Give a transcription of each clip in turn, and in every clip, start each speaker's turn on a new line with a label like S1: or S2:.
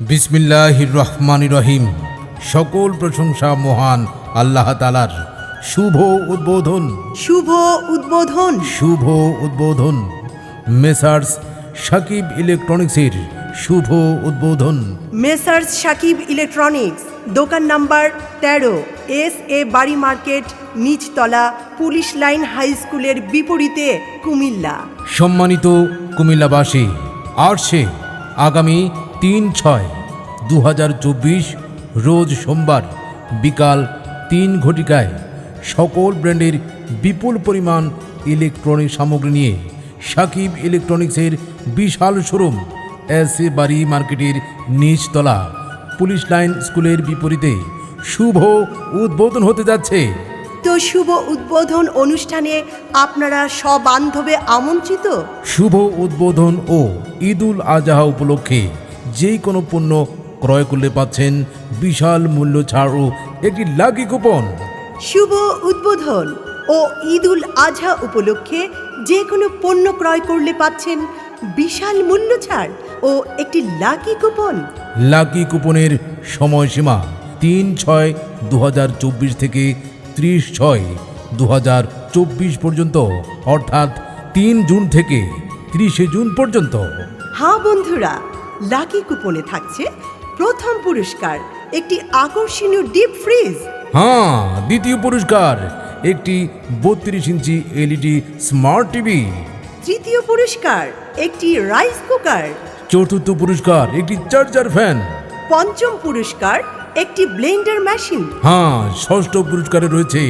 S1: বিসমিল্লাহির রহমানির রহিম। সকল প্রশংসা মহান আল্লাহ তাআলার। শুভ উদ্বোধন,
S2: শুভ উদ্বোধন,
S1: শুভ উদ্বোধন। মেসার্স সাকিব ইলেকট্রনিক্সের শুভ উদ্বোধন।
S2: মেসার্স সাকিব ইলেকট্রনিক্স, দোকান নাম্বার 13, SA বাড়ি মার্কেট, নিচতলা, পুলিশ লাইন হাই স্কুলের বিপরীতে, কুমিল্লা।
S1: সম্মানিত কুমিল্লাবাসী, আসছে আগামী 3/6/2024 রোজ সোমবার বিকাল 3 ঘটিকায় সকল ব্র্যান্ডের বিপুল পরিমাণ ইলেকট্রনিক সামগ্রী নিয়ে সাকিব ইলেকট্রনিক্সের বিশাল শোরুম SA বাড়ি মার্কেটের নিচতলা পুলিশ লাইন স্কুলের বিপরীতে শুভ উদ্বোধন হতে যাচ্ছে।
S2: তো শুভ উদ্বোধন অনুষ্ঠানে আপনারা সবান্ধবে আমন্ত্রিত।
S1: শুভ উদ্বোধন ও ঈদুল আজহা উপলক্ষে যে কোনো পণ্য ক্রয় করলে পাচ্ছেন বিশাল মূল্য ছাড় ও একটি লাকি কুপন।
S2: শুভ উদ্বোধন ও ঈদুল আজহা উপলক্ষে যে কোনো পণ্য ক্রয় করলে পাচ্ছেন বিশাল মূল্য ছাড় ও একটি লাকি কুপন।
S1: লাকি কুপনের সময়সীমা 3/6/2024 থেকে 30/6/2024 পর্যন্ত, অর্থাৎ 3 জুন থেকে 30 জুন পর্যন্ত।
S2: হ্যাঁ বন্ধুরা, লাকি কুপনে থাকছে প্রথম পুরস্কার একটি আকর্ষণীয় ডিপ ফ্রিজ।
S1: হ্যাঁ, দ্বিতীয় পুরস্কার একটি 32 ইঞ্চি LED স্মার্ট টিভি।
S2: তৃতীয় পুরস্কার একটি রাইস কুকার।
S1: চতুর্থ পুরস্কার একটি চার্জার ফ্যান।
S2: পঞ্চম পুরস্কার একটি ব্লেন্ডার মেশিন।
S1: হ্যাঁ, ষষ্ঠ পুরস্কারে রয়েছে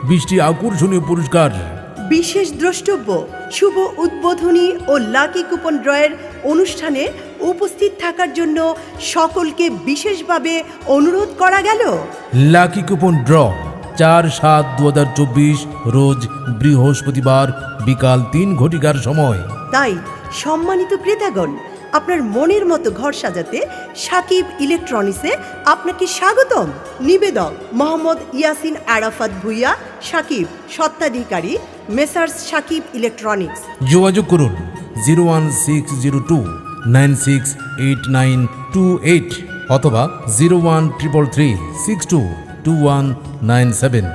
S1: 20টি আকর্ষণীয় পুরস্কার।
S2: বিশেষ দ্রষ্টব্য, শুভ উদ্বোধনী ও লাকি কুপন ড্রয়ের অনুষ্ঠানে উপস্থিত থাকার জন্য সকলকে বিশেষভাবে অনুরোধ করা গেল।
S1: লাকি কুপন ড্র 4/7/2024 রোজ বৃহস্পতিবার বিকাল 3 ঘটিকার সময়।
S2: তাই সম্মানিত ক্রেতাগণ, আপনার মনের মতো ঘর সাজাতে সাকিব ইলেকট্রনিক্সে আপনাকে স্বাগতম। নিবেদক মোহাম্মদ ইয়াসিন আরাফাত ভুইয়া, সাকিব, স্বত্বাধিকারী, মেসার্স সাকিব ইলেকট্রনিক্স।
S1: যোগাযোগ করুন 01602968928 অথবা 01333622197।